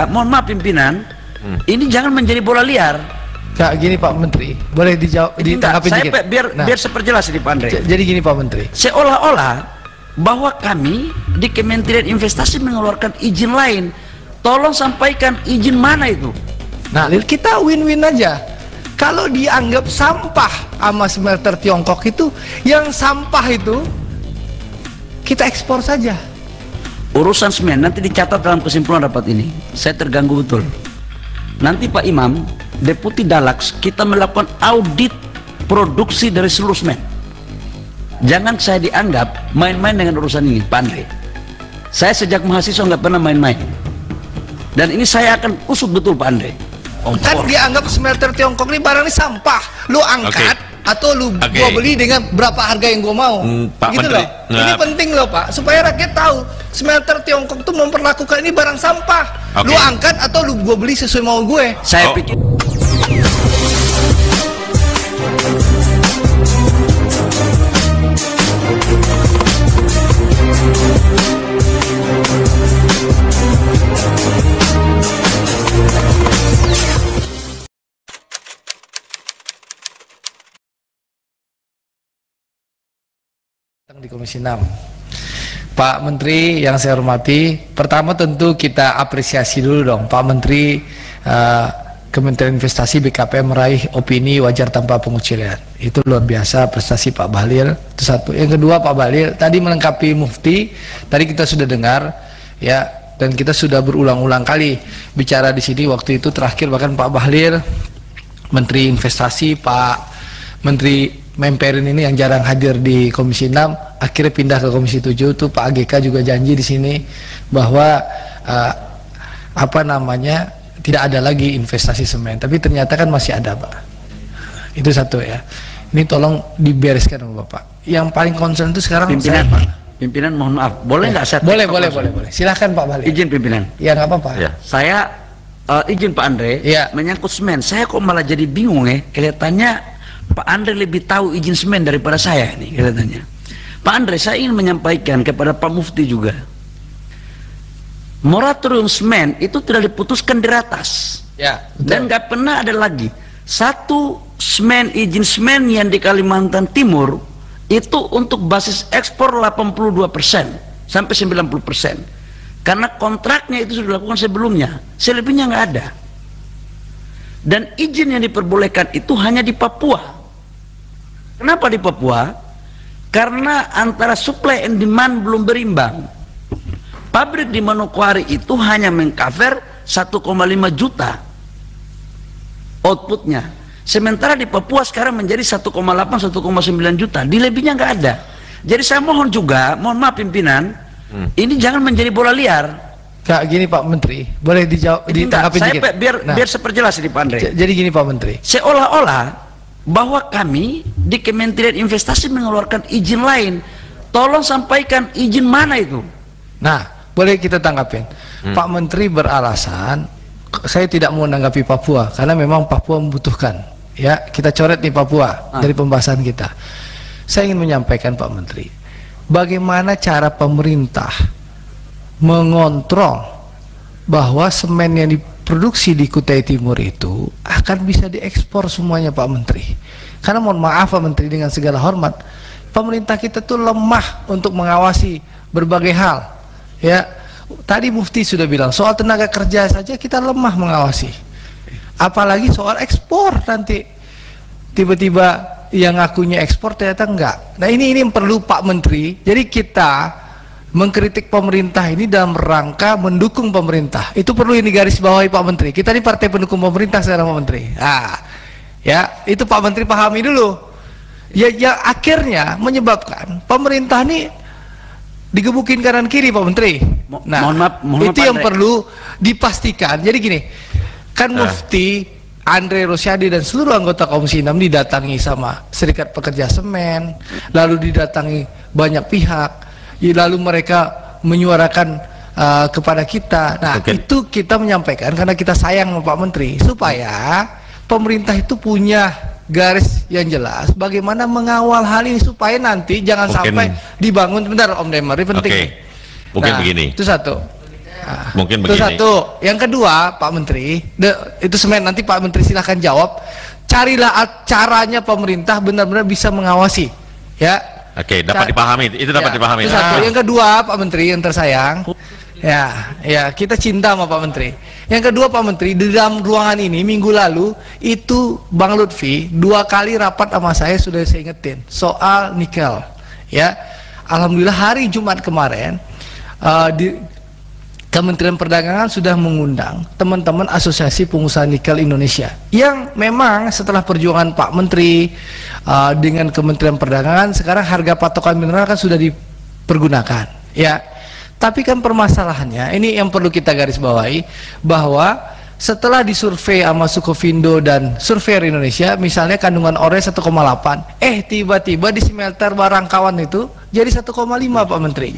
mohon maaf pimpinan, ini jangan menjadi bola liar. Nggak, gini Pak Menteri, boleh dijawab, ditanggapi saya dikit? biar seperjelas ini Pak Andre. Jadi gini Pak Menteri, seolah-olah bahwa kami di Kementerian Investasi mengeluarkan izin lain. Tolong sampaikan izin mana itu. nah kita win-win aja. Kalau dianggap sampah sama smelter Tiongkok itu, yang sampah itu kita ekspor saja. Urusan semen nanti dicatat dalam kesimpulan rapat ini. Saya terganggu betul. Nanti Pak Imam, Deputi Dalax, kita melakukan audit produksi dari seluruh semen. Jangan saya dianggap main-main dengan urusan ini, Pak Andre. Saya sejak mahasiswa nggak pernah main-main. Dan ini saya akan usut betul, Pak Andre. Kan dianggap smelter Tiongkok ini barang ini sampah. Lu angkat atau lu gua beli dengan berapa harga yang gua mau. Pak gitu Menteri, loh. Ini penting loh Pak, supaya rakyat tahu smelter Tiongkok tuh memperlakukan ini barang sampah. Lu angkat atau lu gua beli sesuai mau gue. Saya pikir di Komisi 6. Pak Menteri yang saya hormati, pertama tentu kita apresiasi dulu dong Pak Menteri, Kementerian Investasi BKPM meraih opini wajar tanpa pengucilan. Itu luar biasa prestasi Pak Bahlil. Itu satu. Yang kedua Pak Bahlil tadi melengkapi Mufti, tadi kita sudah dengar ya, dan kita sudah berulang-ulang kali bicara di sini. Waktu itu terakhir bahkan Pak Bahlil, Menteri Investasi, Pak Menteri Memperin ini yang jarang hadir di Komisi 6, akhirnya pindah ke Komisi 7. Tuh Pak AGK juga janji di sini bahwa tidak ada lagi investasi semen, tapi ternyata kan masih ada Pak. Itu satu ya. Ini tolong dibereskan Bapak. Yang paling concern itu sekarang pimpinan, saya, Pak. Pimpinan mohon maaf, boleh nggak saya? Boleh. Silahkan Pak Bahlil. Izin pimpinan. Ya nggak apa-apa. Ya. Saya izin Pak Andre, menyangkut semen. Saya kok malah jadi bingung ya. Kelihatannya Pak Andre lebih tahu izin semen daripada saya nih kelihatannya. Pak Andre, saya ingin menyampaikan kepada Pak Mufti juga. Moratorium semen itu tidak diputuskan di ratas. Ya, betul. Dan nggak pernah ada lagi satu izin semen yang di Kalimantan Timur itu untuk basis ekspor 82% sampai 90%. Karena kontraknya itu sudah dilakukan sebelumnya. Selebihnya nggak ada. Dan izin yang diperbolehkan itu hanya di Papua. Kenapa di Papua? Karena antara supply and demand belum berimbang. Pabrik di Manokwari itu hanya mengcover 1,5 juta outputnya. Sementara di Papua sekarang menjadi 1,8, 1,9 juta. Di lebihnya nggak ada. Jadi saya mohon juga, mohon maaf pimpinan, ini jangan menjadi bola liar. Nggak, gini Pak Menteri, boleh dijawab, ditanggapi dikit? Biar seperjelas ini Pak Andre. Jadi gini Pak Menteri, seolah-olah bahwa kami di Kementerian Investasi mengeluarkan izin lain. Tolong sampaikan izin mana itu. Nah, boleh kita tanggapin. Pak Menteri beralasan, saya tidak mau menanggapi Papua karena memang Papua membutuhkan. Ya, kita coret nih Papua dari pembahasan kita. Saya ingin menyampaikan Pak Menteri, bagaimana cara pemerintah mengontrol bahwa semen yang diproduksi di Kutai Timur itu akan bisa diekspor semuanya Pak Menteri. Karena mohon maaf Pak Menteri, dengan segala hormat, pemerintah kita tuh lemah untuk mengawasi berbagai hal. Ya, tadi Mufti sudah bilang soal tenaga kerja saja kita lemah mengawasi. Apalagi soal ekspor, nanti tiba-tiba yang ngakunya ekspor ternyata enggak. Nah ini yang perlu Pak Menteri. Jadi kita mengkritik pemerintah ini dalam rangka mendukung pemerintah. Itu perlu ini garis bawahi Pak Menteri. Kita ini partai pendukung pemerintah sekarang Pak Menteri. Ya itu Pak Menteri pahami dulu. Ya akhirnya menyebabkan pemerintah ini digebukin kanan kiri Pak Menteri. Nah, mohon maaf, itu yang perlu dipastikan. Jadi gini, kan Mufti Andre Rosyadi dan seluruh anggota Komisi 6 didatangi sama Serikat Pekerja Semen, lalu didatangi banyak pihak, lalu mereka menyuarakan kepada kita. Nah, itu kita menyampaikan karena kita sayang sama Pak Menteri, supaya pemerintah itu punya garis yang jelas bagaimana mengawal hal ini supaya nanti jangan sampai dibangun. Sebentar Om Demar, ini penting. Mungkin begini. Itu satu. mungkin itu begini. satu. Yang kedua, Pak Menteri, itu semen nanti Pak Menteri silahkan jawab. Carilah caranya pemerintah benar-benar bisa mengawasi, ya. Oke, dapat dipahami. Itu dapat dipahami. Itu satu. Yang kedua, Pak Menteri yang tersayang, ya kita cinta sama Pak Menteri. Yang kedua, Pak Menteri, di dalam ruangan ini minggu lalu itu Bang Lutfi 2 kali rapat sama saya sudah saya ingetin soal nikel, ya. Alhamdulillah hari Jumat kemarin di Kementerian Perdagangan sudah mengundang teman-teman Asosiasi Pengusaha Nikel Indonesia yang memang setelah perjuangan Pak Menteri dengan Kementerian Perdagangan sekarang harga patokan mineral kan sudah dipergunakan, ya. Tapi kan permasalahannya ini yang perlu kita garis bawahi, bahwa setelah disurvei sama Sukovindo dan Surveyor Indonesia, misalnya kandungan ore 1,8, tiba-tiba di smelter Barangkawan itu jadi 1,5 Pak Menteri.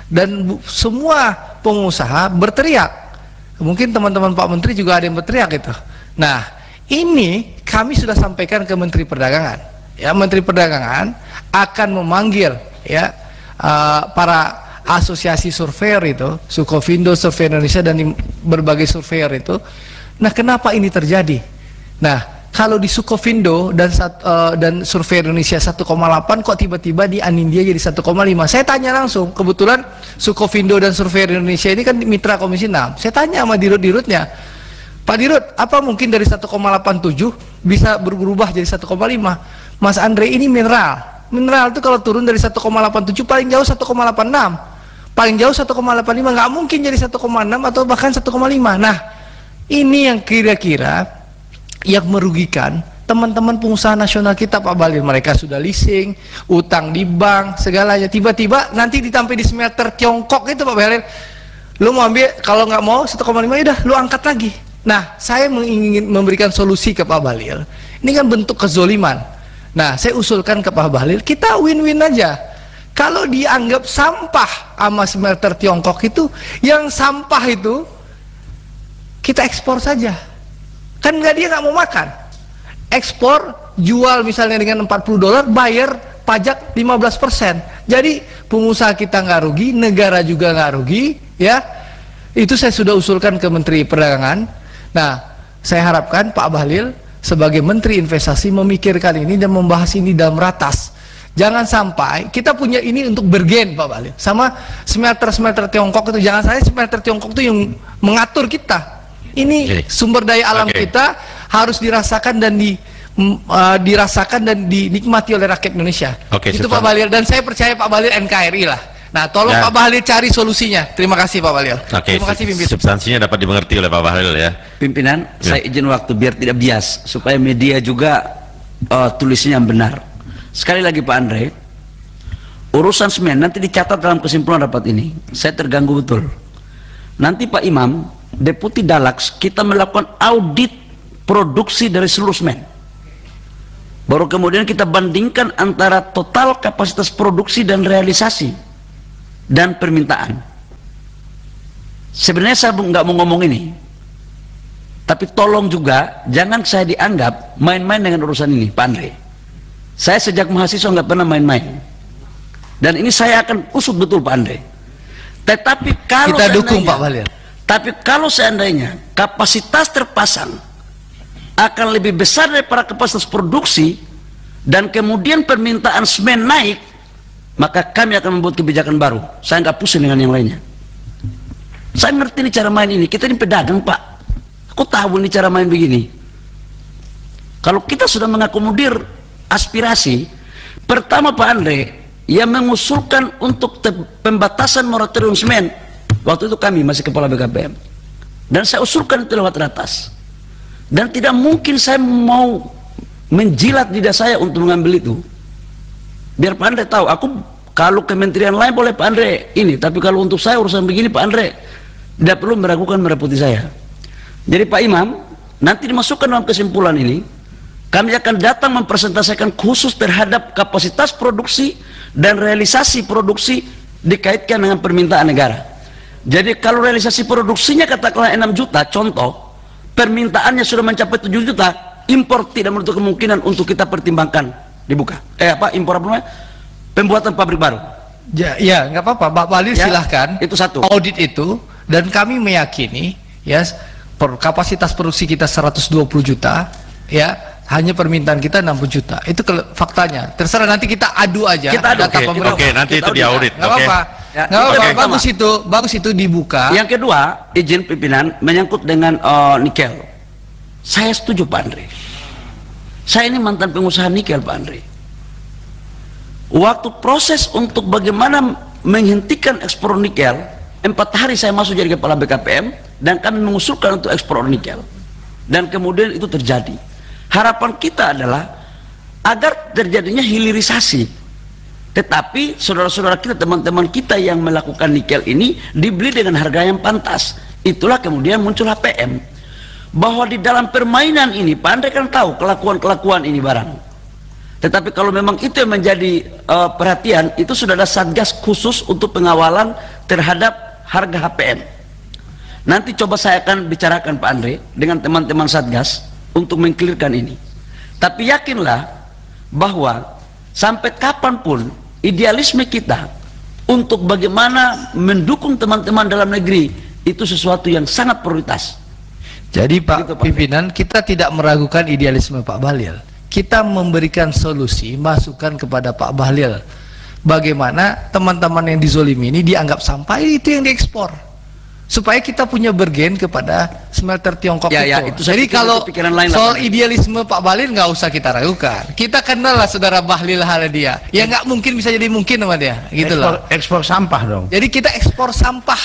Dan semua pengusaha berteriak. Mungkin teman-teman Pak Menteri juga ada yang berteriak itu. Nah, ini kami sudah sampaikan ke Menteri Perdagangan. Ya, Menteri Perdagangan akan memanggil ya para asosiasi surveyor itu, Sukovindo, Surveyor Indonesia dan berbagai surveyor itu. Nah, kenapa ini terjadi? Nah, kalau di Sukovindo dan Surveyor Indonesia 1,8 kok tiba-tiba di Anindya jadi 1,5. Saya tanya langsung, kebetulan Sukovindo dan Surveyor Indonesia ini kan mitra Komisi 6. Saya tanya sama dirut-dirutnya, Pak Dirut, apa mungkin dari 1,87 bisa berubah jadi 1,5? Mas Andre, ini mineral. Mineral itu kalau turun dari 1,87 paling jauh 1,86. Paling jauh 1,85, nggak mungkin jadi 1,6 atau bahkan 1,5. Nah, ini yang kira-kira yang merugikan teman-teman pengusaha nasional kita, Pak Bahlil. Mereka sudah leasing, utang di bank, segalanya. Tiba-tiba nanti ditampil di smelter Tiongkok itu, Pak Bahlil, lu mau ambil, kalau nggak mau 1,5 udah lu angkat lagi. Nah, saya ingin memberikan solusi ke Pak Bahlil. Ini kan bentuk kezoliman. Nah, saya usulkan ke Pak Bahlil, kita win-win aja. Kalau dianggap sampah sama smelter Tiongkok itu, yang sampah itu kita ekspor saja. Kan dia nggak mau makan, ekspor, jual misalnya dengan $40, bayar pajak 15%. Jadi pengusaha kita nggak rugi, negara juga nggak rugi, ya. Itu saya sudah usulkan ke Menteri Perdagangan. Nah, saya harapkan Pak Bahlil sebagai Menteri Investasi memikirkan ini dan membahas ini dalam ratas. Jangan sampai kita punya ini untuk bergen, Pak Bahlil, sama smelter-smelter Tiongkok itu. Jangan sampai smelter Tiongkok itu yang mengatur kita. Ini sumber daya alam kita harus dirasakan dan dirasakan dan dinikmati oleh rakyat Indonesia. Itu Pak Bahlil, dan saya percaya Pak Bahlil NKRI lah. Nah, tolong Pak Bahlil cari solusinya. Terima kasih Pak Bahlil. Terima kasih pimpinan. Substansinya dapat dimengerti oleh Pak Bahlil ya. Pimpinan, saya izin waktu biar tidak bias supaya media juga tulisnya yang benar. Sekali lagi Pak Andre, urusan semen nanti dicatat dalam kesimpulan rapat ini. Saya terganggu betul. Nanti Pak Imam, Deputi Dalax, kita melakukan audit produksi dari seluruh semen. Baru kemudian kita bandingkan antara total kapasitas produksi dan realisasi dan permintaan. Sebenarnya saya nggak mau ngomong ini, tapi tolong juga jangan saya dianggap main-main dengan urusan ini, Pak Andre. Saya sejak mahasiswa nggak pernah main-main, dan ini saya akan usut betul, Pak Andre. Tetapi kalau kita dukung Pak Bahlil. Tapi kalau seandainya kapasitas terpasang akan lebih besar daripada kapasitas produksi dan kemudian permintaan semen naik, maka kami akan membuat kebijakan baru. Saya nggak pusing dengan yang lainnya. Saya ngerti ini cara main ini. Kita ini pedagang, Pak. Aku tahu ini cara main begini. Kalau kita sudah mengakomodir aspirasi, pertama Pak Andre yang mengusulkan untuk pembatasan moratorium semen. Waktu itu kami masih kepala BKPM, dan saya usulkan itu lewat ratas. Dan tidak mungkin saya mau menjilat lidah saya untuk mengambil itu. Biar Pak Andre tahu, aku kalau kementerian lain boleh Pak Andre ini, tapi kalau untuk saya urusan begini Pak Andre tidak perlu meragukan mereputi saya. Jadi Pak Imam, nanti dimasukkan dalam kesimpulan ini, kami akan datang mempresentasikan khusus terhadap kapasitas produksi dan realisasi produksi dikaitkan dengan permintaan negara. Jadi kalau realisasi produksinya katakanlah 6 juta, contoh, permintaannya sudah mencapai 7 juta, impor tidak menutup kemungkinan untuk kita pertimbangkan dibuka. Impor apa namanya? Pembuatan pabrik baru. Ya, nggak apa-apa, Pak Bahlil, ya, silahkan. Itu satu. Audit itu Dan kami meyakini ya kapasitas produksi kita 120 juta ya, hanya permintaan kita 60 juta. Itu faktanya. Terserah, nanti kita adu aja. Kita adu. Oke, nanti itu diaudit. Nggak apa-apa. Nggak apa-apa. Bagus itu dibuka. Yang kedua, izin pimpinan menyangkut dengan nikel. Saya setuju Pak Andre. Saya ini mantan pengusaha nikel Pak Andre. Waktu proses untuk bagaimana menghentikan ekspor nikel, 4 hari saya masuk jadi kepala BKPM dan kami mengusulkan untuk ekspor nikel, dan kemudian itu terjadi. Harapan kita adalah agar terjadinya hilirisasi, tetapi saudara-saudara kita, teman-teman kita yang melakukan nikel ini dibeli dengan harga yang pantas. Itulah kemudian muncul HPM. Bahwa di dalam permainan ini Pak Andre kan tahu kelakuan-kelakuan ini barang. Tetapi kalau memang itu yang menjadi perhatian, itu sudah ada satgas khusus untuk pengawalan terhadap harga HPM. Nanti coba saya akan bicarakan Pak Andre dengan teman-teman satgas untuk mengklirkan ini. Tapi yakinlah bahwa sampai kapanpun idealisme kita untuk bagaimana mendukung teman-teman dalam negeri itu sesuatu yang sangat prioritas. Jadi Pak Pimpinan, kita tidak meragukan idealisme Pak Bahlil. Kita memberikan solusi, masukan kepada Pak Bahlil. Bagaimana teman-teman yang dizolimi ini dianggap sampah, itu yang diekspor. Supaya kita punya bergen kepada smelter Tiongkok itu. Jadi kalau soal idealisme Pak Bahlil nggak usah kita ragukan. Kita kenal lah saudara Bahlil Haladia. Ya nggak mungkin bisa jadi mungkin sama dia. Gitu loh. Ekspor sampah dong. Jadi kita ekspor sampah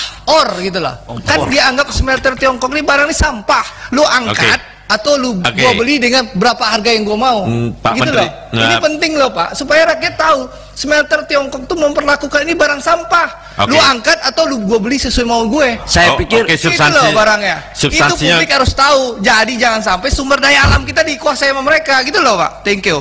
gitu loh. Kan dianggap smelter Tiongkok ini barang ini sampah. Lu angkat atau lu gua beli dengan berapa harga yang gua mau. Pak gitu Menteri, loh. Ini penting loh Pak, supaya rakyat tahu smelter Tiongkok tuh memperlakukan ini barang sampah. Lu angkat atau lu gua beli sesuai mau gue. Saya pikir itu loh barangnya. Itu publik harus tahu. Jadi jangan sampai sumber daya alam kita dikuasai sama mereka gitu loh Pak. Thank you.